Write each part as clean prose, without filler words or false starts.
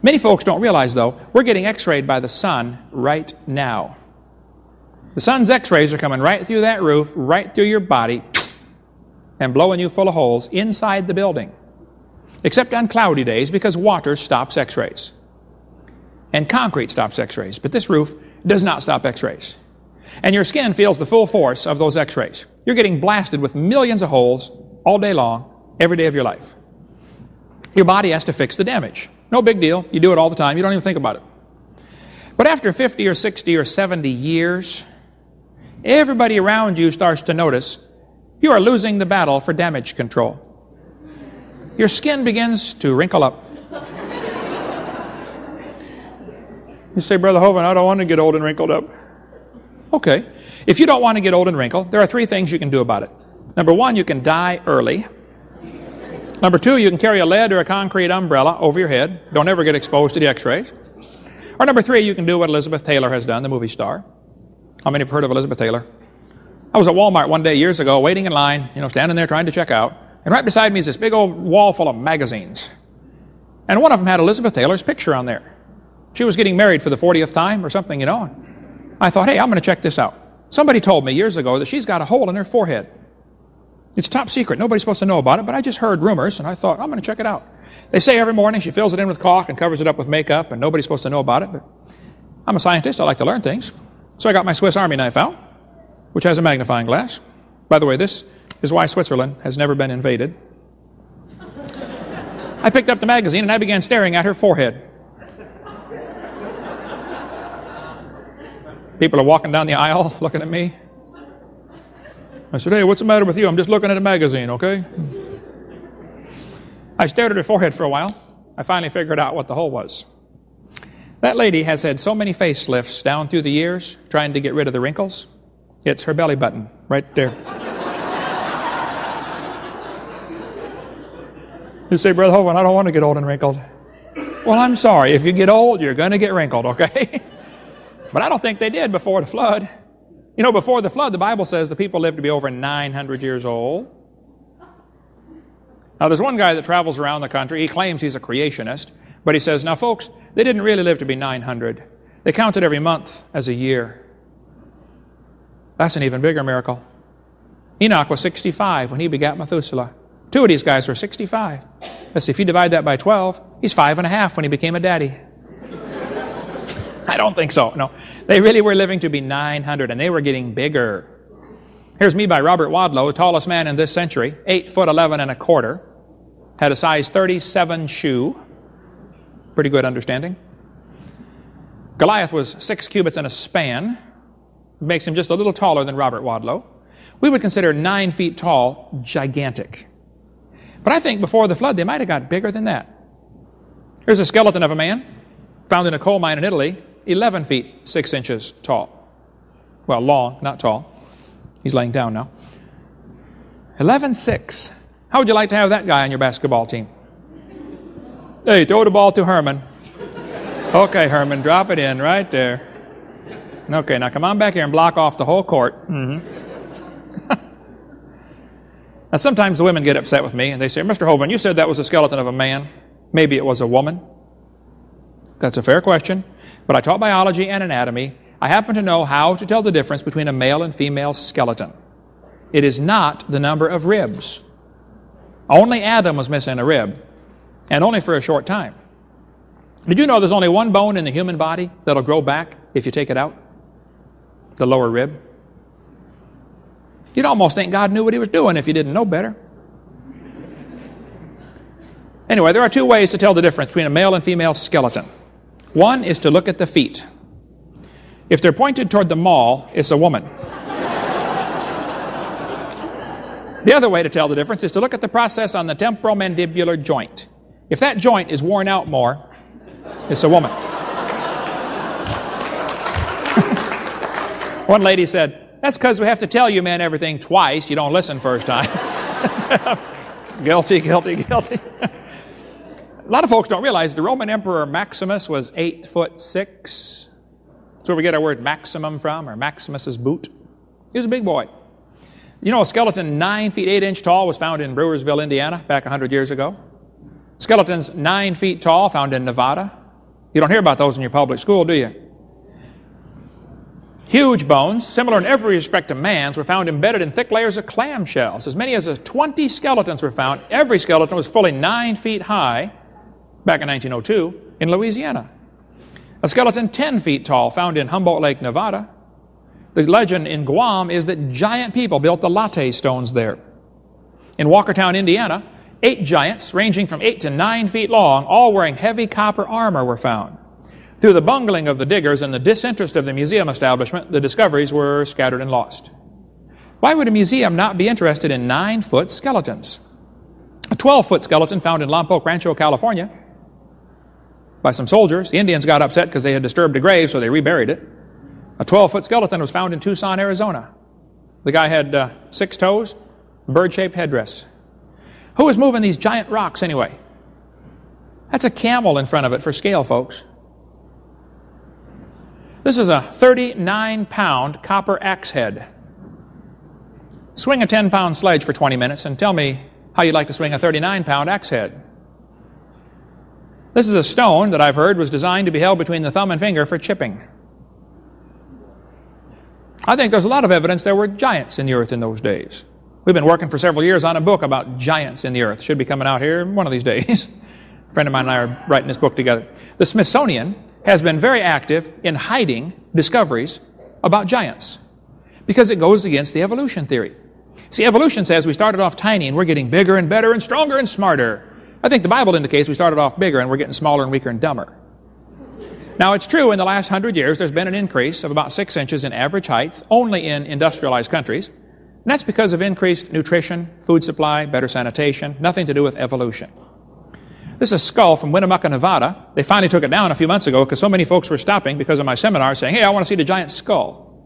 Many folks don't realize, though, we're getting X-rayed by the sun right now. The sun's X-rays are coming right through that roof, right through your body, and blowing you full of holes inside the building. Except on cloudy days, because water stops X-rays. And concrete stops X-rays. But this roof does not stop X-rays. And your skin feels the full force of those X-rays. You're getting blasted with millions of holes all day long, every day of your life. Your body has to fix the damage. No big deal. You do it all the time. You don't even think about it. But after 50 or 60 or 70 years, everybody around you starts to notice you are losing the battle for damage control. Your skin begins to wrinkle up. You say, Brother Hovind, I don't want to get old and wrinkled up. Okay. If you don't want to get old and wrinkled, there are three things you can do about it. Number one, you can die early. Number two, you can carry a lead or a concrete umbrella over your head. Don't ever get exposed to the X-rays. Or number three, you can do what Elizabeth Taylor has done, the movie star. How many have heard of Elizabeth Taylor? I was at Walmart one day years ago, waiting in line, standing there trying to check out. And right beside me is this big old wall full of magazines. And one of them had Elizabeth Taylor's picture on there. She was getting married for the 40th time or something, I thought, hey, I'm going to check this out. Somebody told me years ago that she's got a hole in her forehead. It's top secret. Nobody's supposed to know about it, but I just heard rumors, and I thought, I'm going to check it out. They say every morning she fills it in with caulk and covers it up with makeup, and nobody's supposed to know about it, but I'm a scientist. I like to learn things. So I got my Swiss Army knife out, which has a magnifying glass. By the way, this is why Switzerland has never been invaded. I picked up the magazine, and I began staring at her forehead. People are walking down the aisle looking at me. I said, hey, what's the matter with you? I'm just looking at a magazine, okay? I stared at her forehead for a while. I finally figured out what the hole was. That lady has had so many facelifts down through the years trying to get rid of the wrinkles. It's her belly button right there. You say, Brother Hovind, I don't want to get old and wrinkled. Well, I'm sorry. If you get old, you're going to get wrinkled, okay? But I don't think they did before the flood. Before the flood, the Bible says the people lived to be over 900 years old. Now, there's one guy that travels around the country. He claims he's a creationist. But he says, now, folks, they didn't really live to be 900. They counted every month as a year. That's an even bigger miracle. Enoch was 65 when he begat Methuselah. Two of these guys were 65. Let's see, if you divide that by 12, he's 5.5 when he became a daddy. I don't think so, no. They really were living to be 900, and they were getting bigger. Here's me by Robert Wadlow, the tallest man in this century, 8'11 1/4", had a size 37 shoe. Pretty good understanding. Goliath was 6 cubits and a span. It makes him just a little taller than Robert Wadlow. We would consider 9 feet tall gigantic. But I think before the flood, they might have got bigger than that. Here's a skeleton of a man found in a coal mine in Italy, 11 feet 6 inches tall. Well, long, not tall. He's laying down now. 11'6". How would you like to have that guy on your basketball team? Hey, throw the ball to Herman. Okay, Herman, drop it in right there. Okay, now come on back here and block off the whole court. Now, sometimes the women get upset with me, and they say, Mr. Hovind, you said that was a skeleton of a man. Maybe it was a woman. That's a fair question. But I taught biology and anatomy. I happen to know how to tell the difference between a male and female skeleton. It is not the number of ribs. Only Adam was missing a rib, and only for a short time. Did you know there's only one bone in the human body that'll grow back if you take it out? The lower rib. You'd almost think God knew what he was doing if you didn't know better. Anyway, there are two ways to tell the difference between a male and female skeleton. One is to look at the feet. If they're pointed toward the mall, it's a woman. The other way to tell the difference is to look at the process on the temporomandibular joint. If that joint is worn out more, it's a woman. One lady said, that's because we have to tell you men everything twice. You don't listen first time. Guilty, guilty, guilty. A lot of folks don't realize the Roman Emperor Maximus was 8'6". That's where we get our word maximum from, or Maximus's boot. He was a big boy. You know, a skeleton 9 feet 8 inch tall was found in Brewersville, Indiana, back 100 years ago. Skeletons 9 feet tall found in Nevada, You don't hear about those in your public school, do you? Huge bones, similar in every respect to man's, were found embedded in thick layers of clam shells. As many as 20 skeletons were found. Every skeleton was fully 9 feet high back in 1902 in Louisiana. A skeleton 10 feet tall found in Humboldt Lake, Nevada. The legend in Guam is that giant people built the latte stones there. In Walkertown, Indiana, 8 giants ranging from 8 to 9 feet long, all wearing heavy copper armor, were found. Through the bungling of the diggers and the disinterest of the museum establishment, the discoveries were scattered and lost. Why would a museum not be interested in 9-foot skeletons? A 12-foot skeleton found in Lompoc Rancho, California, by some soldiers. The Indians got upset because they had disturbed a grave, so they reburied it. A 12-foot skeleton was found in Tucson, Arizona. The guy had 6 toes, bird-shaped headdress. Who was moving these giant rocks anyway? That's a camel in front of it for scale, folks. This is a 39-pound copper axe head. Swing a 10-pound sledge for 20 minutes and tell me how you'd like to swing a 39-pound axe head. This is a stone that I've heard was designed to be held between the thumb and finger for chipping. I think there's a lot of evidence there were giants in the earth in those days. We've been working for several years on a book about giants in the earth. Should be coming out here one of these days. A friend of mine and I are writing this book together. The Smithsonian has been very active in hiding discoveries about giants because it goes against the evolution theory. See, evolution says we started off tiny and we're getting bigger and better and stronger and smarter. I think the Bible indicates we started off bigger and we're getting smaller and weaker and dumber. Now, it's true in the last 100 years there's been an increase of about 6 inches in average height only in industrialized countries. And that's because of increased nutrition, food supply, better sanitation, nothing to do with evolution. This is a skull from Winnemucca, Nevada. They finally took it down a few months ago because so many folks were stopping because of my seminar saying, hey, I want to see the giant skull.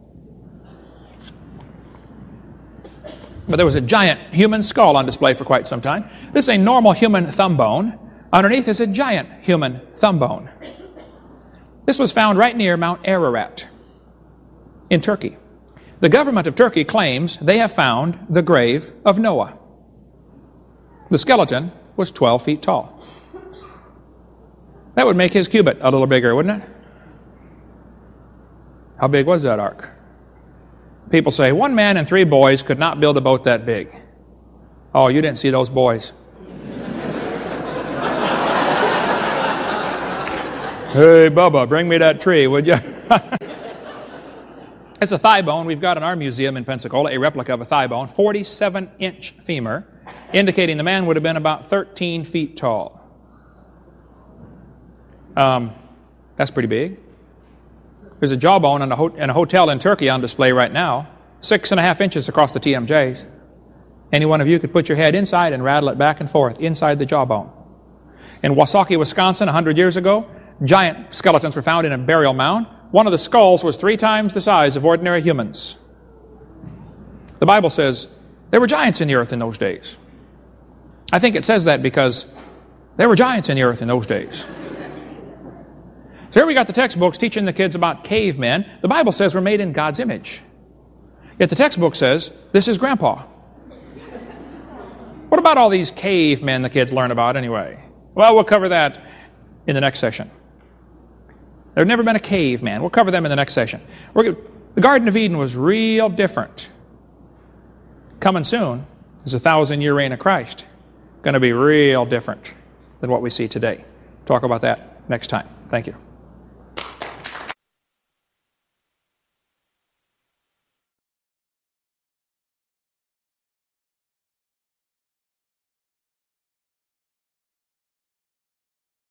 But there was a giant human skull on display for quite some time. This is a normal human thumb bone. Underneath is a giant human thumb bone. This was found right near Mount Ararat in Turkey. The government of Turkey claims they have found the grave of Noah. The skeleton was 12 feet tall. That would make his cubit a little bigger, wouldn't it? How big was that ark? People say, 1 man and 3 boys could not build a boat that big. Oh, you didn't see those boys. Hey, Bubba, bring me that tree, would you? It's a thigh bone we've got in our museum in Pensacola, a replica of a thigh bone, 47-inch femur, indicating the man would have been about 13 feet tall. That's pretty big. There's a jawbone in a hotel in Turkey on display right now, 6.5 inches across the TMJs. Any one of you could put your head inside and rattle it back and forth inside the jawbone. In Wasaki, Wisconsin, 100 years ago, giant skeletons were found in a burial mound. One of the skulls was 3 times the size of ordinary humans. The Bible says there were giants in the earth in those days. I think it says that because there were giants in the earth in those days. So here we got the textbooks teaching the kids about cavemen. The Bible says we're made in God's image. Yet the textbook says, this is Grandpa. What about all these cavemen the kids learn about anyway? Well, we'll cover that in the next session. There's never been a caveman. We'll cover them in the next session. The Garden of Eden was real different. Coming soon is the 1,000-year reign of Christ. Going to be real different than what we see today. Talk about that next time. Thank you.